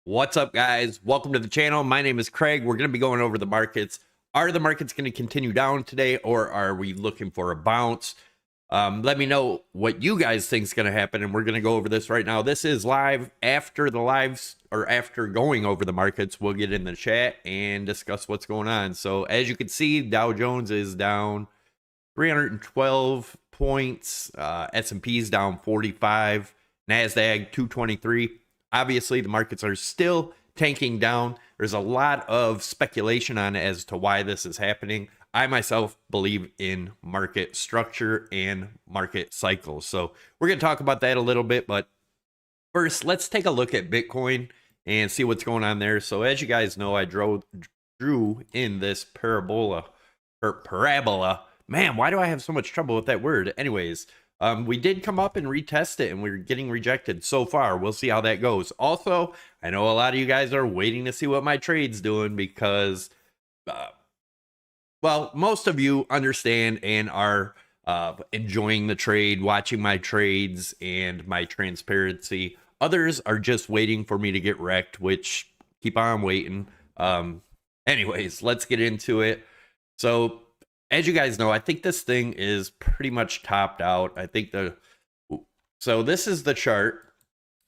What's up, guys? Welcome to the channel. My name is Craig. We're going to be going over the markets. Are the markets going to continue down today, or are we looking for a bounce? Let me know what you guys think is going to happen, and we're going to go over this right now. This is live. After the lives, or after going over the markets, we'll get in the chat and discuss what's going on. So as you can see, Dow Jones is down 312 points. S&P is down 45. NASDAQ 223. Obviously, the markets are still tanking down. There's a lot of speculation on as to why this is happening. I myself believe in market structure and market cycles. So we're going to talk about that a little bit. But first, let's take a look at Bitcoin and see what's going on there. So as you guys know, I drew in this parabola. Man, why do I have so much trouble with that word? Anyways, we did come up and retest it, and we're getting rejected so far. We'll see how that goes. Also, I know a lot of you guys are waiting to see what my trade's doing because, well, most of you understand and are enjoying the trade, watching my trades and my transparency. Others are just waiting for me to get wrecked, which keep on waiting. Anyways, let's get into it. So as you guys know, I think this thing is pretty much topped out. I think so this is the chart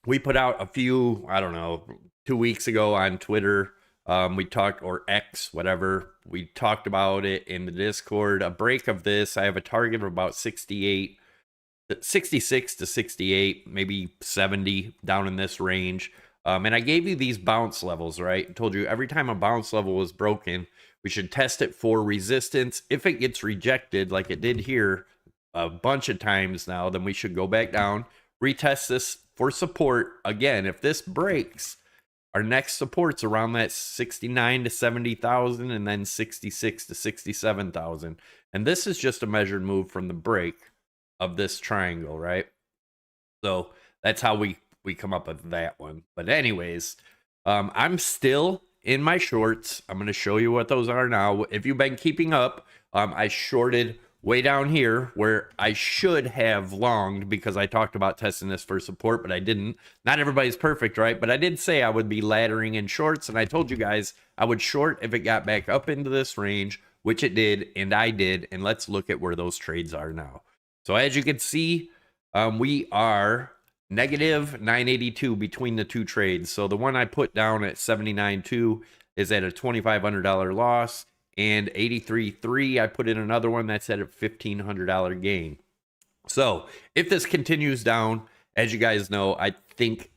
we put out a few, I don't know, 2 weeks ago on Twitter. We talked, or X, whatever. We talked about it in the Discord. A break of this, I have a target of about 66 to 68, maybe 70, down in this range. And I gave you these bounce levels, right? I told you every time a bounce level was broken, we should test it for resistance. If it gets rejected, like it did here a bunch of times now, then we should go back down, retest this for support. Again, if this breaks, our next support's around that 69 to 70,000 and then 66 to 67,000. And this is just a measured move from the break of this triangle, right? So that's how we come up with that one. But anyways, I'm still in my shorts. I'm going to show you what those are now. If you've been keeping up, I shorted way down here where I should have longed because I talked about testing this for support, but I didn't. Not everybody's perfect, right? But I did say I would be laddering in shorts, and I told you guys I would short if it got back up into this range, which it did, and I did. And let's look at where those trades are now. So as you can see, we are negative 982 between the two trades. So the one I put down at 79.2 is at a $2,500 loss, and 83.3 I put in another one that's at a $1,500 gain. So if this continues down, as you guys know, I think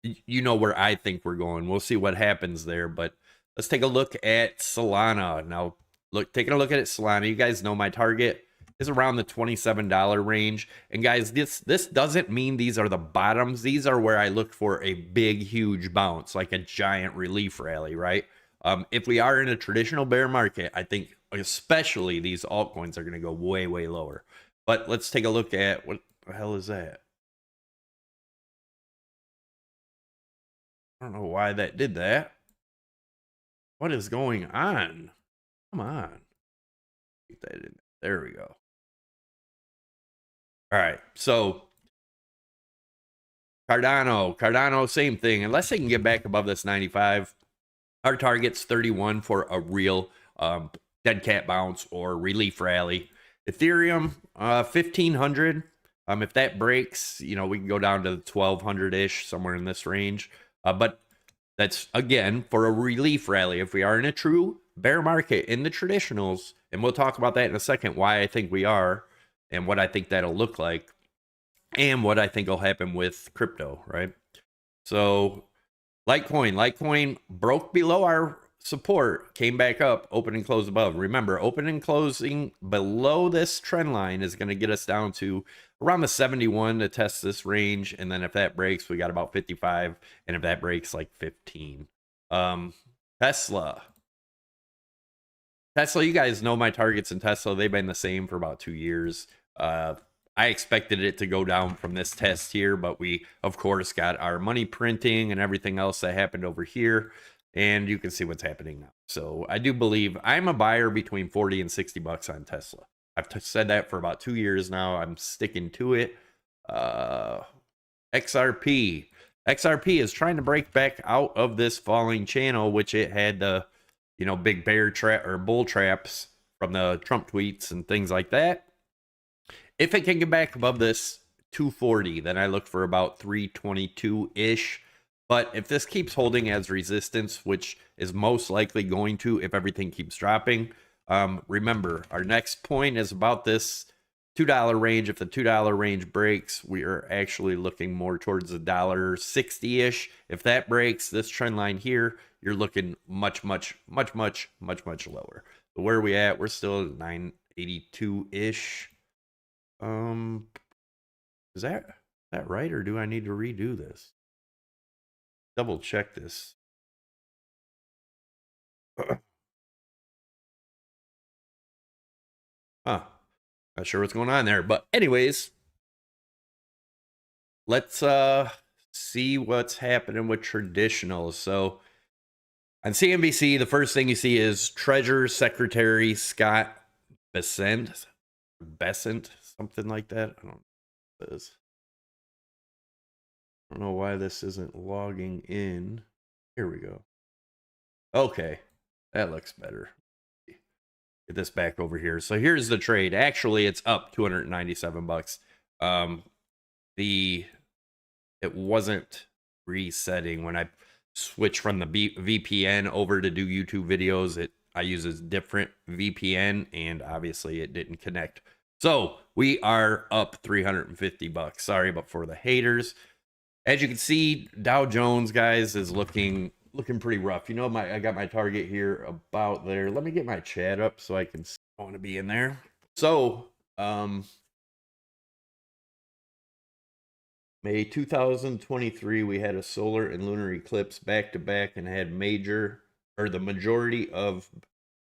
you know where I think we're going. We'll see what happens there, but let's take a look at Solana. Now, taking a look at it, Solana, you guys know my target is around the $27 range. And guys, this doesn't mean these are the bottoms. These are where I look for a big, huge bounce, like a giant relief rally, right? If we are in a traditional bear market, I think especially these altcoins are going to go way, way lower. But let's take a look at what the hell is that? I don't know why that did that. What is going on? Come on. Get that in. There we go. All right, so Cardano, same thing. Unless they can get back above this 95, our target's 31 for a real dead cat bounce or relief rally. Ethereum, 1,500. If that breaks, you know, we can go down to 1,200-ish, somewhere in this range. But that's, again, for a relief rally. If we are in a true bear market in the traditionals, and we'll talk about that in a second, why I think we are, and what I think that'll look like, and what I think will happen with crypto, right? So Litecoin broke below our support, came back up, open and close above. Remember, open and closing below this trend line is going to get us down to around the 71 to test this range. And then if that breaks, we got about 55. And if that breaks, like 15. Tesla, you guys know my targets in Tesla. They've been the same for about 2 years. I expected it to go down from this test here, but we, of course, got our money printing and everything else that happened over here. And you can see what's happening now. So I do believe I'm a buyer between 40 and 60 bucks on Tesla. I've said that for about 2 years now. I'm sticking to it. XRP. XRP is trying to break back out of this falling channel, which it had the, big bear trap or bull traps from the Trump tweets and things like that. If it can get back above this 240, then I look for about 322-ish. But if this keeps holding as resistance, which is most likely going to if everything keeps dropping, remember, our next point is about this $2 range. If the $2 range breaks, we are actually looking more towards the $1.60-ish. If that breaks, this trend line here, you're looking much lower. But where are we at? We're still at 982-ish. Is that right, or do I need to redo this? Double check this. Huh. Not sure what's going on there, but anyways, let's see what's happening with traditional. So on CNBC, the first thing you see is Treasury Secretary Scott Bessent, something like that. I don't know what it is. I don't know why this isn't logging in. Here we go. Okay, that looks better. Get this back over here. So here's the trade. Actually, it's up 297 bucks. It wasn't resetting when I switched from the VPN over to do YouTube videos. I use a different VPN, and obviously it didn't connect. So we are up 350 bucks. Sorry, but for the haters, as you can see, Dow Jones, guys, is looking pretty rough. I got my target here about there. Let me get my chat up so I can want to be in there. So May 2023, we had a solar and lunar eclipse back to back and had the majority of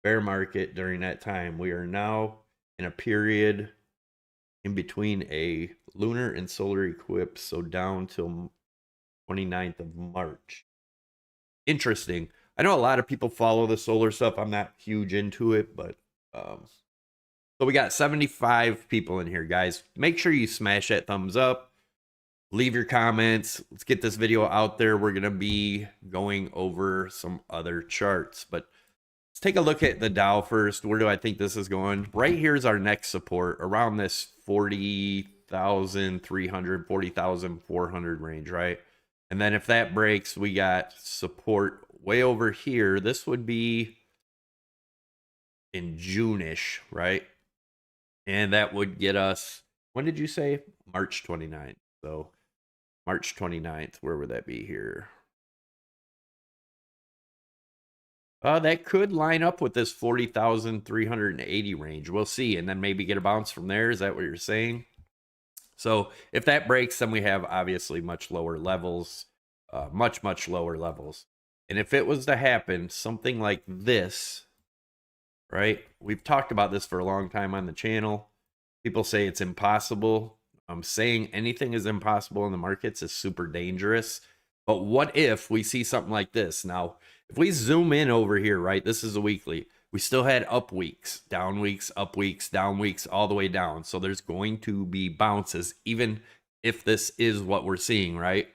bear market during that time. We are now in a period in between a lunar and solar eclipse, so down till 29th of March. Interesting. I know a lot of people follow the solar stuff. I'm not huge into it, but so we got 75 people in here, guys. Make sure you smash that thumbs up. Leave your comments. Let's get this video out there. We're going to be going over some other charts, but let's take a look at the Dow first. Where do I think this is going? Right here is our next support around this 40,300, 40,400 range, right? And then if that breaks, we got support way over here. This would be in June-ish, right? And that would get us, when did you say? March 29th. So March 29th, where would that be here? That could line up with this 40,380 range. We'll see. And then maybe get a bounce from there. Is that what you're saying? So if that breaks, then we have obviously much lower levels, much lower levels. And if it was to happen, something like this, right? We've talked about this for a long time on the channel. People say it's impossible. Saying anything is impossible in the markets is super dangerous. But what if we see something like this? Now, if we zoom in over here, right? This is a weekly. We still had up weeks, down weeks, up weeks, down weeks, all the way down. So there's going to be bounces, even if this is what we're seeing, right?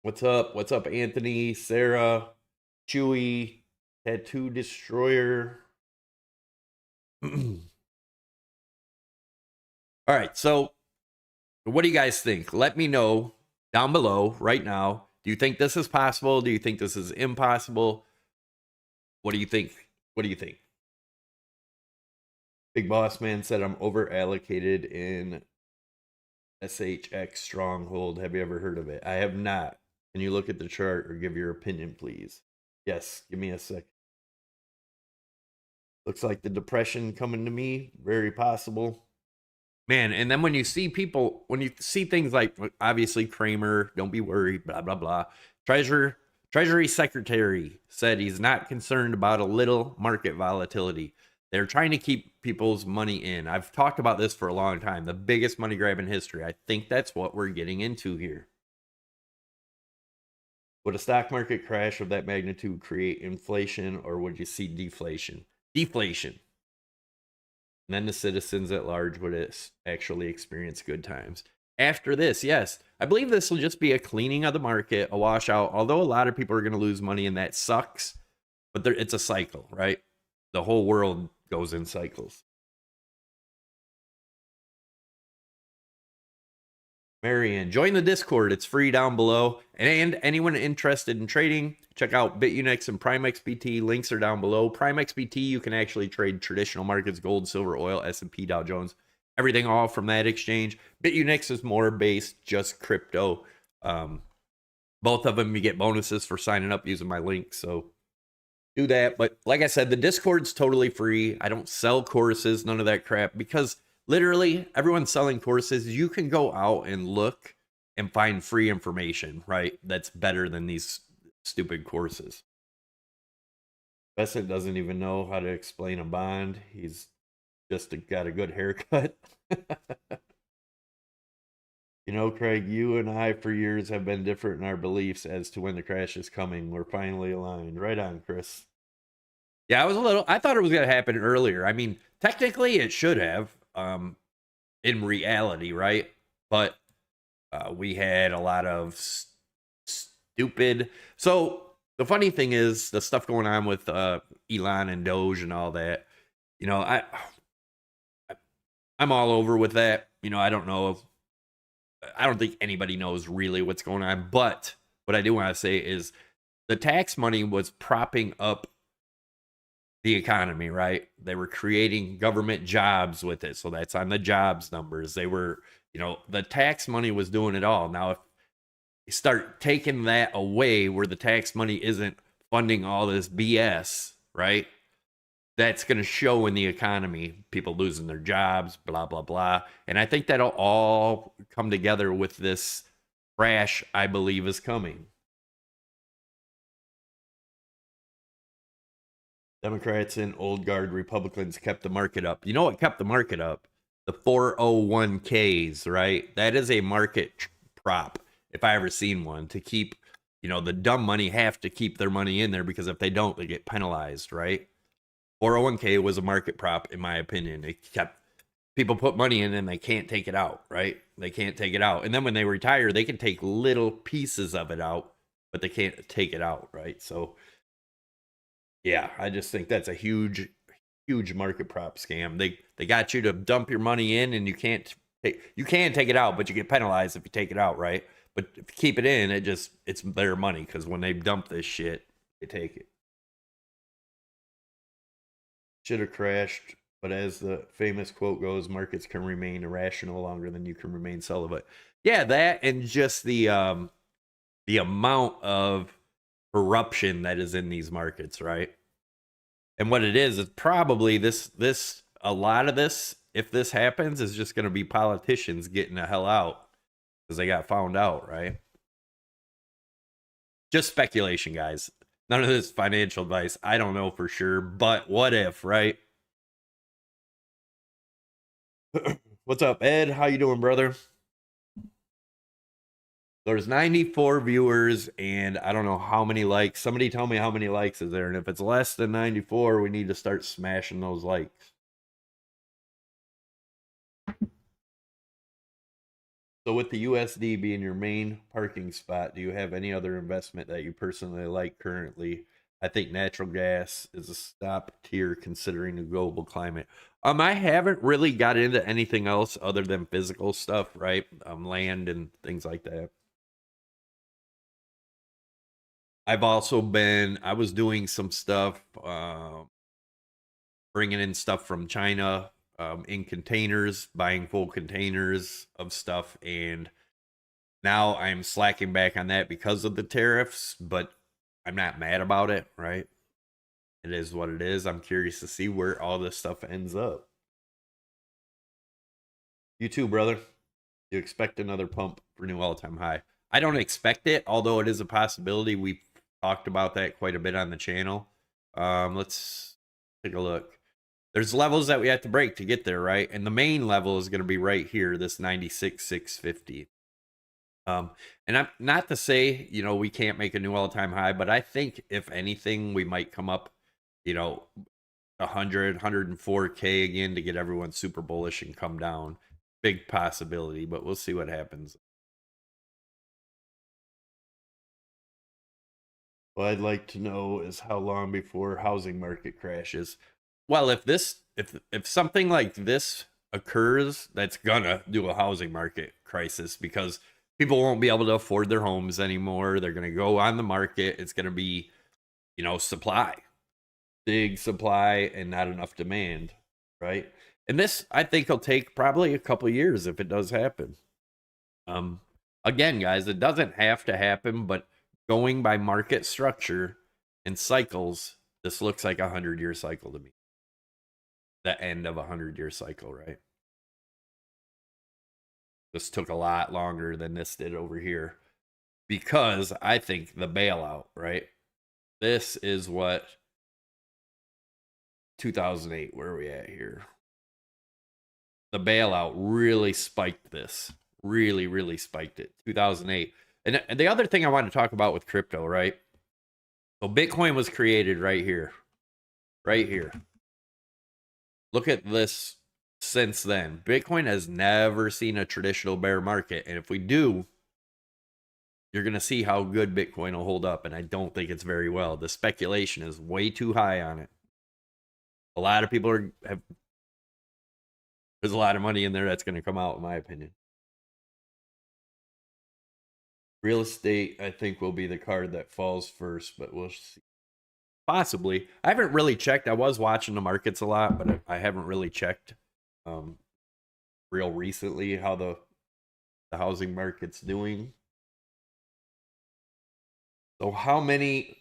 What's up? What's up, Anthony, Sarah, Chewy, Tattoo Destroyer? All right, so what do you guys think? Let me know down below right now. Do you think this is possible? Do you think this is impossible? What do you think? What do you think? Big Boss Man said I'm over allocated in SHX Stronghold. Have you ever heard of it? I have not. Can you look at the chart or give your opinion, please? Yes, give me a sec. Looks like the depression coming to me. Very possible. Man, and then when you see people, when you see things like, obviously, Kramer, don't be worried, blah, blah, blah. Treasury Secretary said he's not concerned about a little market volatility. They're trying to keep people's money in. I've talked about this for a long time. The biggest money grab in history. I think that's what we're getting into here. Would a stock market crash of that magnitude create inflation, or would you see deflation? Deflation. And then the citizens at large would actually experience good times. after this. Yes, I believe this will just be a cleaning of the market, a washout. Although a lot of people are going to lose money, and that sucks. But it's a cycle, right? The whole world goes in cycles. Marianne, join the Discord. It's free down below. And anyone interested in trading, check out BITUNIX and PrimeXBT. Links are down below. PrimeXBT, you can actually trade traditional markets, gold, silver, oil, S&P, Dow Jones, everything all from that exchange. BITUNIX is more based just crypto. Both of them, you get bonuses for signing up using my link. So do that. But like I said, the Discord's totally free. I don't sell courses, none of that crap, because literally everyone's selling courses. You can go out and look and find free information, right? That's better than these stupid courses. Besset doesn't even know how to explain a bond. He's just got a good haircut. You know, Craig, you and I for years have been different in our beliefs as to when the crash is coming. We're finally aligned. Right on, Chris. Yeah, I thought it was going to happen earlier. I mean, technically it should have, in reality, right? But we had a lot of stupid. So the funny thing is the stuff going on with Elon and Doge and all that, you know, I'm all over with that. You know, I don't know if, I don't think anybody knows really what's going on, but what I do want to say is the tax money was propping up the economy, right? They were creating government jobs with it. So that's on the jobs numbers. They were, you know, the tax money was doing it all. Now, if you start taking that away where the tax money isn't funding all this BS, right? That's going to show in the economy, people losing their jobs, blah, blah, blah. And I think that'll all come together with this crash, I believe, is coming. Democrats and old guard Republicans kept the market up. You know what kept the market up? The 401ks, right? That is a market prop, if I ever seen one, to keep, you know, the dumb money have to keep their money in there because if they don't, they get penalized, right? 401k was a market prop, in my opinion. It kept people put money in and they can't take it out, right? They can't take it out. And then when they retire, they can take little pieces of it out, but they can't take it out, right? So, yeah, I just think that's a huge market prop scam. They got you to dump your money in and you can take it out, but you get penalized if you take it out, right? But if you keep it in, it's their money because when they dump this shit, they take it. Should have crashed, but as the famous quote goes, markets can remain irrational longer than you can remain celibate. Yeah, that and just the amount of corruption that is in these markets, right? And what it is probably a lot of this, if this happens, is just going to be politicians getting the hell out because they got found out, right? Just speculation, guys. None of this financial advice. I don't know for sure, but what if, right? What's up, Ed? How you doing, brother? There's 94 viewers and I don't know how many likes. Somebody tell me how many likes is there. And if it's less than 94, we need to start smashing those likes. So with the USD being your main parking spot, do you have any other investment that you personally like currently? I think natural gas is a top tier considering the global climate. I haven't really got into anything else other than physical stuff, right? Land and things like that. I've also I was doing some stuff, bringing in stuff from China in containers, buying full containers of stuff. And now I'm slacking back on that because of the tariffs, but I'm not mad about it, right? It is what it is. I'm curious to see where all this stuff ends up. You too, brother. You expect another pump for new all-time high? I don't expect it, although it is a possibility. We've talked about that quite a bit on the channel. Let's take a look. There's levels that we have to break to get there, right? And the main level is going to be right here, this 96,650. And I'm not to say, you know, we can't make a new all-time high, but I think if anything, we might come up, you know, 104K again to get everyone super bullish and come down. big possibility, but we'll see what happens. What I'd like to know is how long before housing market crashes. Well, if something like this occurs, that's gonna do a housing market crisis because people won't be able to afford their homes anymore. They're gonna go on the market. It's gonna be, supply, big supply and not enough demand, right? And this, I think, will take probably a couple years if it does happen. Again, guys, it doesn't have to happen, but going by market structure and cycles, this looks like 100-year cycle to me. The end of a 100-year cycle, right? This took a lot longer than this did over here because I think the bailout, right? This is what 2008, where are we at here? The bailout really spiked this. Really, really spiked it. 2008. And the other thing I want to talk about with crypto, right? So Bitcoin was created right here. Right here. Look at this since then. Bitcoin has never seen a traditional bear market. And if we do, you're going to see how good Bitcoin will hold up. And I don't think it's very well. The speculation is way too high on it. A lot of people there's a lot of money in there that's going to come out, in my opinion. Real estate, I think, will be the card that falls first, but we'll see. Possibly. I haven't really checked. I was watching the markets a lot, but I haven't really checked real recently how the housing market's doing. So how many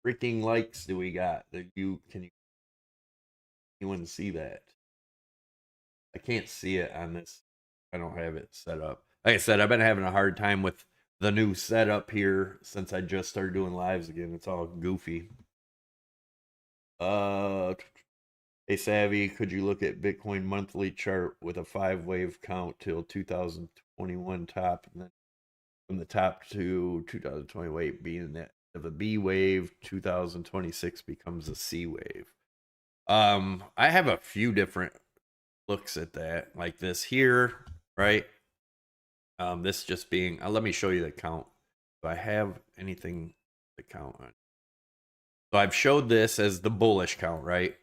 freaking likes do we got? Can anyone see that? I can't see it on this. I don't have it set up. Like I said, I've been having a hard time with the new setup here since I just started doing lives again. It's all goofy. Hey Savvy, could you look at Bitcoin monthly chart with a 5-wave count till 2021 top, and then from the top to 2028 being that of a B wave, 2026 becomes a C wave. I have a few different looks at that, like this here, right? This just being, let me show you the count. Do I have anything to count on? So I've showed this as the bullish count, right?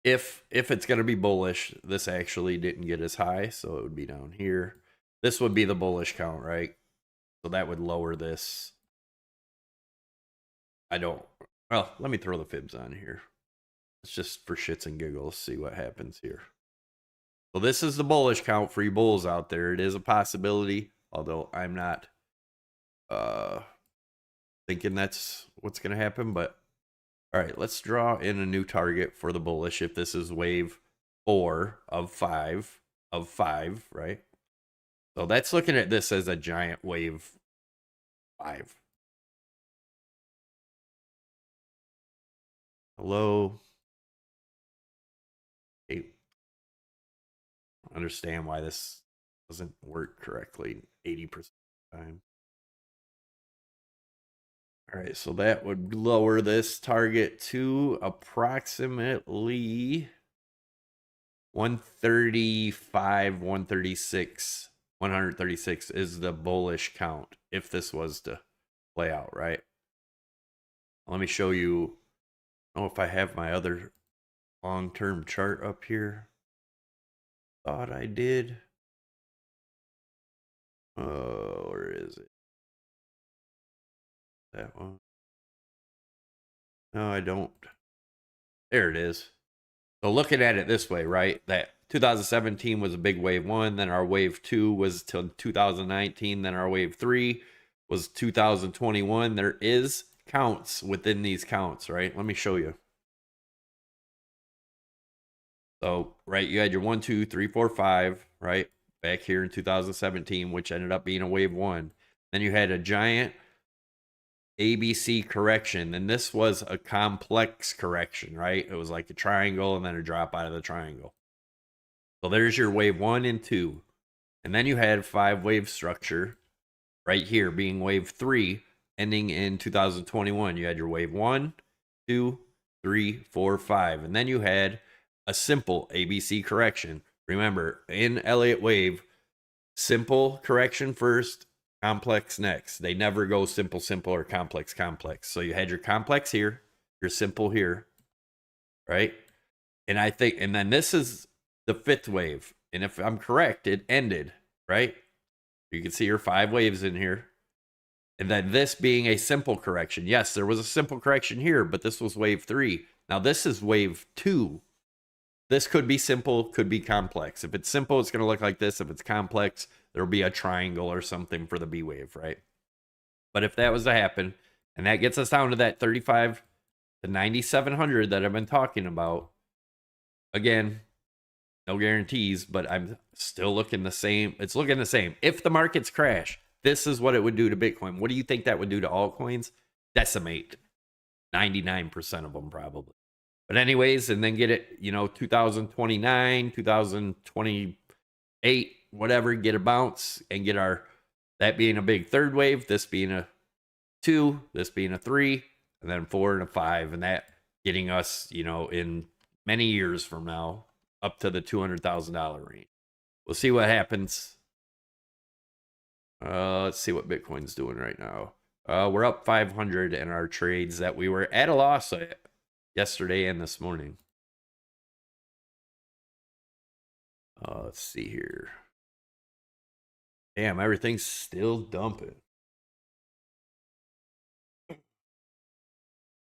If it's going to be bullish, this actually didn't get as high, so it would be down here. This would be the bullish count, right? So that would lower this. Well, let me throw the fibs on here. It's just for shits and giggles, see what happens here. So this is the bullish count for you bulls out there. It is a possibility, although I'm not thinking that's what's going to happen. But all right, let's draw in a new target for the bullish. If this is wave 4 of 5, right? So that's looking at this as a giant wave 5. Hello. Okay. Understand why this doesn't work correctly 80% of the time. All right, so that would lower this target to approximately 135, 136. 136 is the bullish count if this was to play out, right? Let me show you. I don't know if I have my other long-term chart up here. Thought I did. Oh, where is it? That one. No, I don't. There it is. So looking at it this way, right? That 2017 was a big wave 1, then our wave 2 was till 2019, then our wave 3 was 2021. There is counts within these counts, right? Let me show you. So, right, you had your 1, 2, 3, 4, 5, right? Back here in 2017, which ended up being a wave 1. Then you had a giant ABC correction, and this was a complex correction, right? It was like a triangle and then a drop out of the triangle. So there's your wave 1 and 2. And then you had 5-wave structure right here being wave 3 ending in 2021. You had your wave 1, 2, 3, 4, 5. And then you had a simple ABC correction Remember, in Elliott wave, simple correction first, complex next. They never go simple, simple, or complex, complex. So you had your complex here, your simple here, right? And I think, and then this is the fifth wave. And if I'm correct, it ended, right? You can see your 5 waves in here. And then this being a simple correction. Yes, there was a simple correction here, but this was wave 3. Now this is wave 2. This could be simple, could be complex. If it's simple, it's going to look like this. If it's complex, there'll be a triangle or something for the B wave, right? But if that was to happen, and that gets us down to that 35 to 9,700 that I've been talking about, again, no guarantees, but I'm still looking the same. It's looking the same. If the markets crash, this is what it would do to Bitcoin. What do you think that would do to altcoins? Decimate 99% of them probably. But anyways, and then get it, 2029, 2028, whatever, get a bounce and get that being a big third wave, this being a 2, this being a 3, and then 4 and a 5, and that getting us, in many years from now, up to the $200,000 range. We'll see what happens. Let's see what Bitcoin's doing right now. We're up 500 in our trades that we were at a loss at yesterday and this morning. Let's see here. Damn, everything's still dumping.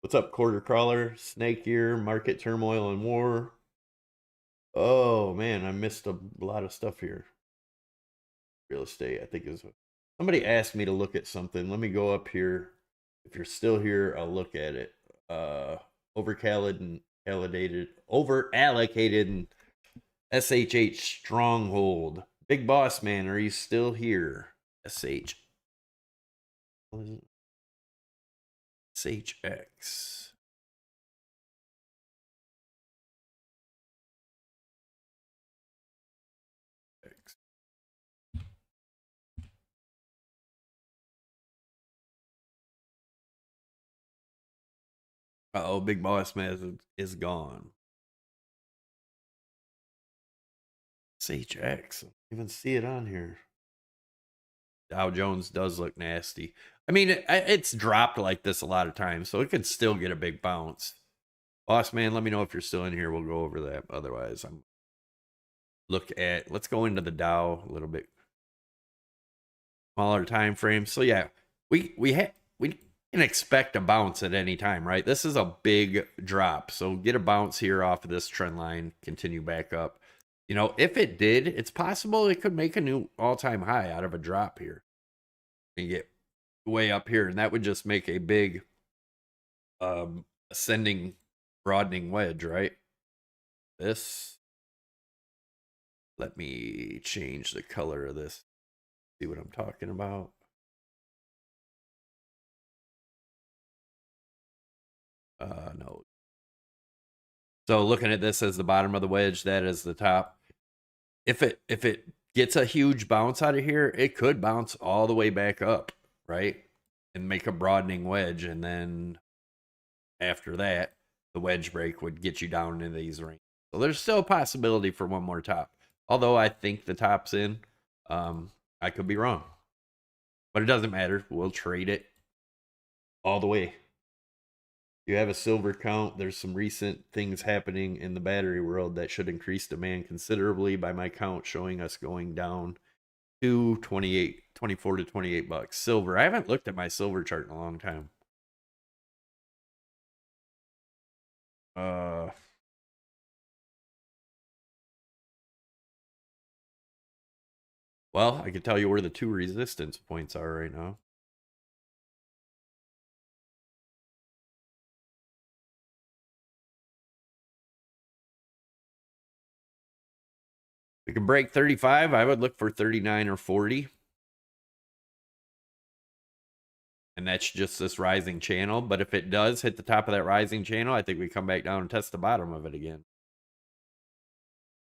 What's up, Quarter Crawler? Snake Ear, Market Turmoil and War. Oh, man, I missed a lot of stuff here. Real estate, I think is... Somebody asked me to look at something. Let me go up here. If you're still here, I'll look at it. Overallocated and SHH Stronghold. Big Boss Man, are you still here? SH. What is it? SHX. Uh-oh, Big Boss Man is gone. SHX. I don't even see it on here. Dow Jones does look nasty. I mean, it's dropped like this a lot of times, so it could still get a big bounce. Boss Man, let me know if you're still in here. We'll go over that. Otherwise, let's go into the Dow a little bit smaller time frame. So yeah, we can expect a bounce at any time, right? This is a big drop, so get a bounce here off of this trend line, continue back up. If it did, it's possible it could make a new all-time high out of a drop here and get way up here, and that would just make a big ascending, broadening wedge, right? Let me change the color of this. See what I'm talking about. No. So looking at this as the bottom of the wedge, that is the top. If it gets a huge bounce out of here, it could bounce all the way back up, right? And make a broadening wedge, and then after that, the wedge break would get you down into these ranges. So there's still a possibility for one more top. Although I think the top's in. I could be wrong. But it doesn't matter. We'll trade it all the way. You have a silver count. There's some recent things happening in the battery world that should increase demand considerably by my count, showing us going down to 24 to 28 bucks. Silver. I haven't looked at my silver chart in a long time. Well, I can tell you where the 2 resistance points are right now. We can break 35. I would look for 39 or 40. And that's just this rising channel. But if it does hit the top of that rising channel, I think we come back down and test the bottom of it again.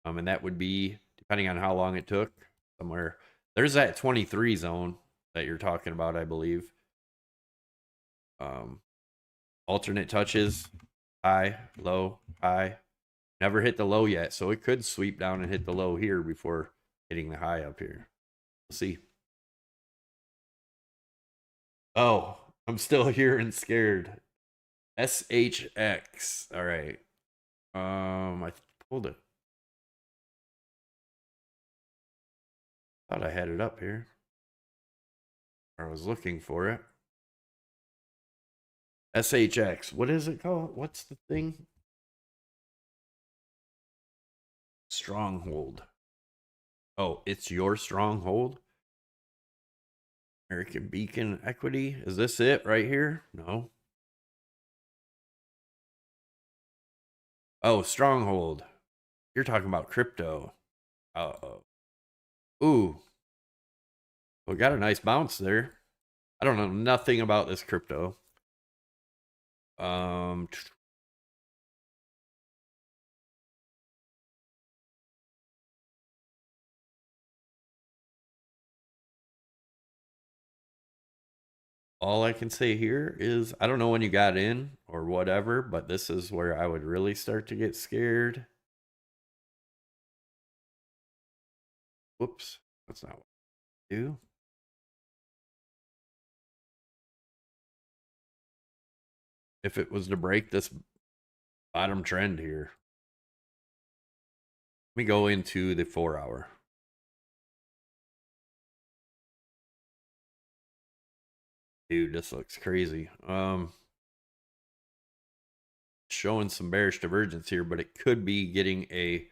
And that would be, depending on how long it took, somewhere. There's that 23 zone that you're talking about, I believe. Alternate touches, high, low, high. Never hit the low yet, so it could sweep down and hit the low here before hitting the high up here. We'll see. Oh, I'm still here and scared. SHX. All right. I pulled it. Thought I had it up here. I was looking for it. SHX. What is it called? What's the thing? Stronghold. Oh, it's your stronghold? American Beacon Equity. Is this it right here? No. Oh, Stronghold. You're talking about crypto. Uh-oh. Ooh. We got a nice bounce there. I don't know nothing about this crypto. All I can say here is I don't know when you got in or whatever, but this is where I would really start to get scared. Whoops, that's not what I do. If it was to break this bottom trend here, let me go into the 4 hour. Dude, this looks crazy. Showing some bearish divergence here, but it could be getting a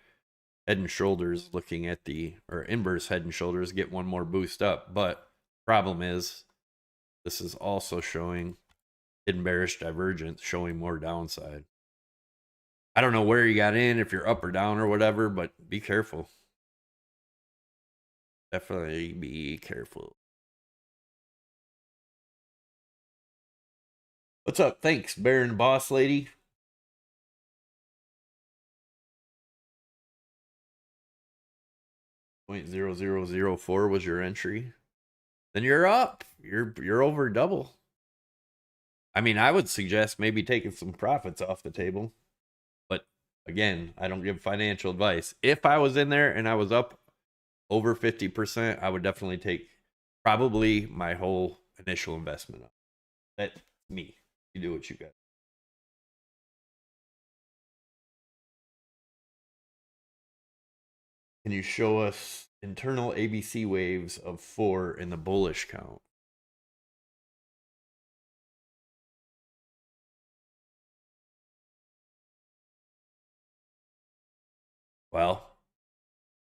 head and shoulders, looking at the, or inverse head and shoulders, get one more boost up. But problem is, this is also showing hidden bearish divergence, showing more downside. I don't know where you got in, if you're up or down or whatever, but be careful. Definitely be careful. What's up? Thanks, Baron Boss Lady. .0004 was your entry. Then you're up. You're over double. I mean, I would suggest maybe taking some profits off the table. But again, I don't give financial advice. If I was in there and I was up over 50%, I would definitely take probably my whole initial investment up. That's me. You do what you got. Can you show us internal ABC waves of 4 in the bullish count? Well,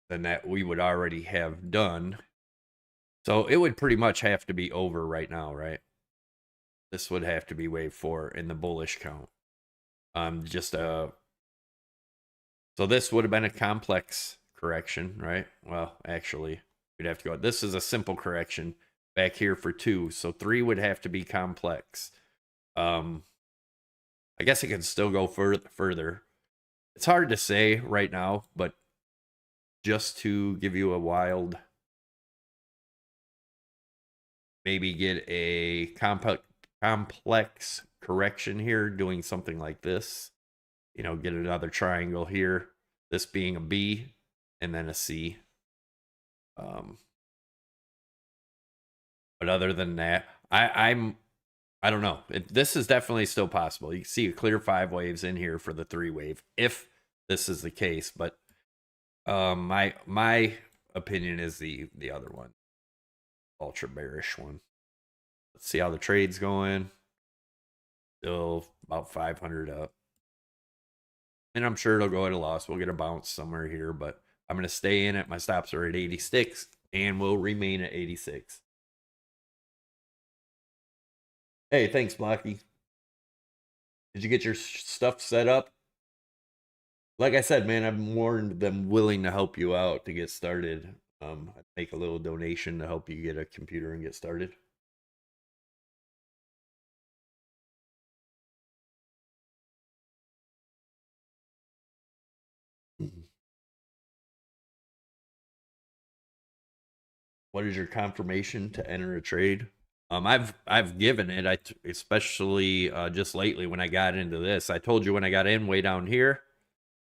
then that we would already have done. So it would pretty much have to be over right now, right? This would have to be wave 4 in the bullish count. So this would have been a complex correction, right? Well, actually, we'd have to go. This is a simple correction back here for 2. So 3 would have to be complex. I guess it could still go further. It's hard to say right now, but just to give you a wild, maybe get a complex correction here, doing something like this. You know, get another triangle here, this being a B and then a C. But other than that, I don't know. This is definitely still possible. You can see a clear 5 waves in here for the 3 wave, if this is the case. But my opinion is the other one, ultra bearish one. Let's see how the trade's going. Still about 500 up. And I'm sure it'll go at a loss. We'll get a bounce somewhere here, but I'm going to stay in it. My stops are at 86 and will remain at 86. Hey, thanks, Blocky. Did you get your stuff set up? Like I said, man, I'm more than willing to help you out to get started. I'd make a little donation to help you get a computer and get started. What is your confirmation to enter a trade? I've given it. Especially just lately when I got into this. I told you when I got in way down here,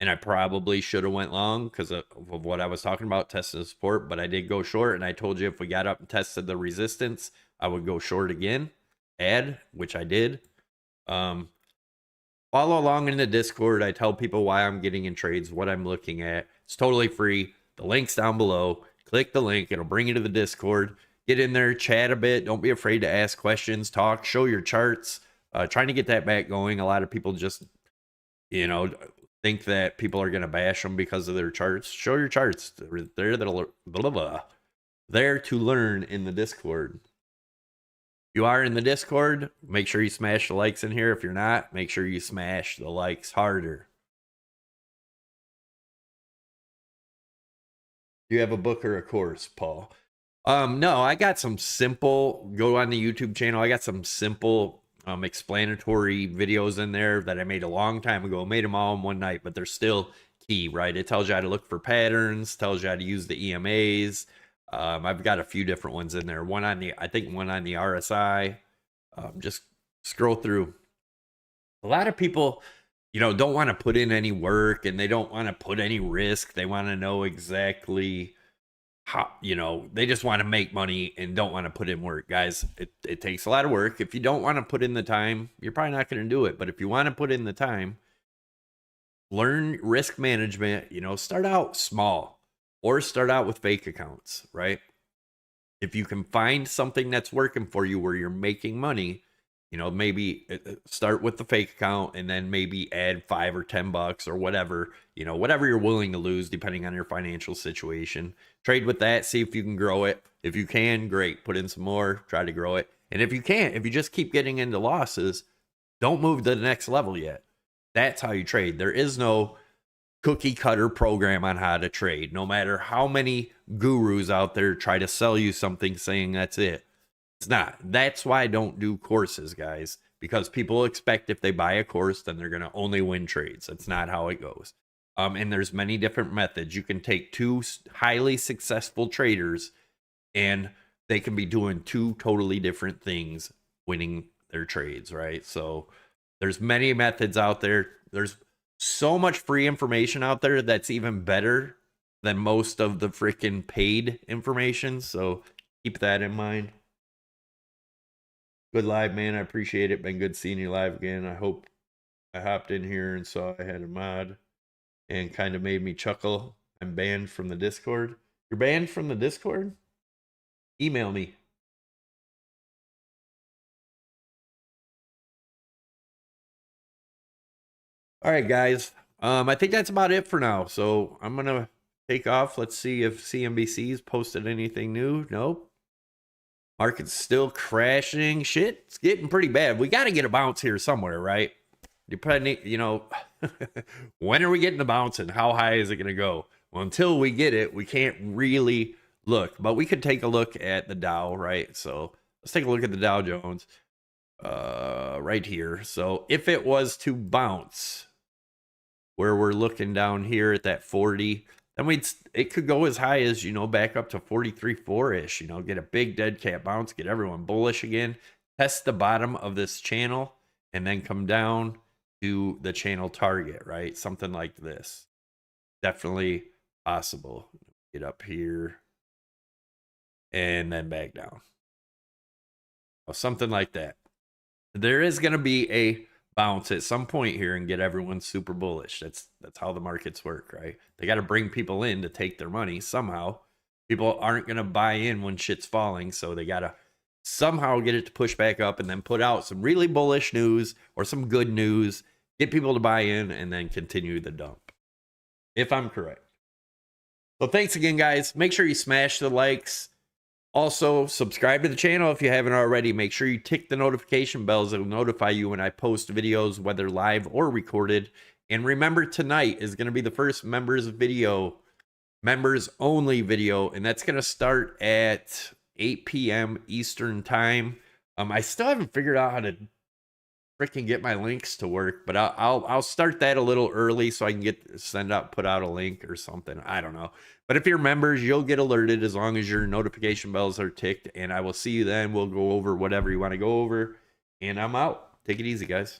and I probably should have went long because of what I was talking about, testing the support, but I did go short, and I told you if we got up and tested the resistance, I would go short again, add, which I did. Follow along in the Discord. I tell people why I'm getting in trades, what I'm looking at. It's totally free. The link's down below. Click the link. It'll bring you to the Discord. Get in there, chat a bit. Don't be afraid to ask questions, talk, show your charts. Trying to get that back going. A lot of people just, you know, think that people are going to bash them because of their charts. Show your charts. They're there to learn in the Discord. You are in the Discord, make sure you smash the likes in here. If you're not, make sure you smash the likes harder. Do you have a book or a course, Paul? No, I got some simple, go on the YouTube channel. I got some simple explanatory videos in there that I made a long time ago. Made them all in one night, but they're still key, right? It tells you how to look for patterns, tells you how to use the EMAs. I've got a few different ones in there. One on the, I think one on the RSI. Just scroll through. A lot of people, you know, don't want to put in any work, and they don't want to put any risk. They want to know exactly how, you know, they just want to make money and don't want to put in work. Guys, it takes a lot of work. If you don't want to put in the time, you're probably not going to do it. But if you want to put in the time, learn risk management, you know, start out small or start out with fake accounts, right? If you can find something that's working for you where you're making money, you know, maybe start with the fake account and then maybe add $5 or $10 or whatever, you know, whatever you're willing to lose depending on your financial situation. Trade with that, see if you can grow it. If you can, great, put in some more, try to grow it. And if you can't, if you just keep getting into losses, don't move to the next level yet. That's how you trade. There is no cookie cutter program on how to trade. No matter how many gurus out there try to sell you something saying that's it. It's not. That's why I don't do courses, guys, because people expect if they buy a course, then they're going to only win trades. That's not how it goes. And there's many different methods. You can take two highly successful traders and they can be doing two totally different things, winning their trades, right? So there's many methods out there. There's so much free information out there that's even better than most of the freaking paid information. So keep that in mind. Good live, man. I appreciate it. Been good seeing you live again. I hope I hopped in here and saw I had a mod and kind of made me chuckle. I'm banned from the Discord. You're banned from the Discord? Email me. All right, guys. I think that's about it for now. So I'm going to take off. Let's see if CNBC's posted anything new. Nope. Market's still crashing. Shit, it's getting pretty bad. We got to get a bounce here somewhere, right? Depending, you know, when are we getting the bounce and how high is it going to go? Well, until we get it, we can't really look. But we could take a look at the Dow, right? So let's take a look at the Dow Jones right here. So if it was to bounce where we're looking down here at that 40, then it could go as high as, you know, back up to 43.4-ish, you know, get a big dead cat bounce, get everyone bullish again, test the bottom of this channel, and then come down to the channel target, right? Something like this. Definitely possible. Get up here and then back down. Something like that. There is going to be a bounce at some point here and get everyone super bullish. That's how the markets work, right? They got to bring people in to take their money somehow. People aren't going to buy in when shit's falling, so they got to somehow get it to push back up and then put out some really bullish news or some good news, get people to buy in, and then continue the dump, if I'm correct. So thanks again, guys. Make sure you smash the likes. Also, subscribe to the channel if you haven't already. Make sure you tick the notification bells. It'll notify you when I post videos, whether live or recorded. And remember, tonight is going to be the first members only video, and that's going to start at 8 p.m. Eastern time. I still haven't figured out how to freaking get my links to work, but I'll start that a little early so I can put out a link or something. I don't know. But if you're members, you'll get alerted as long as your notification bells are ticked, and I will see you then. We'll go over whatever you want to go over, and I'm out. Take it easy, guys.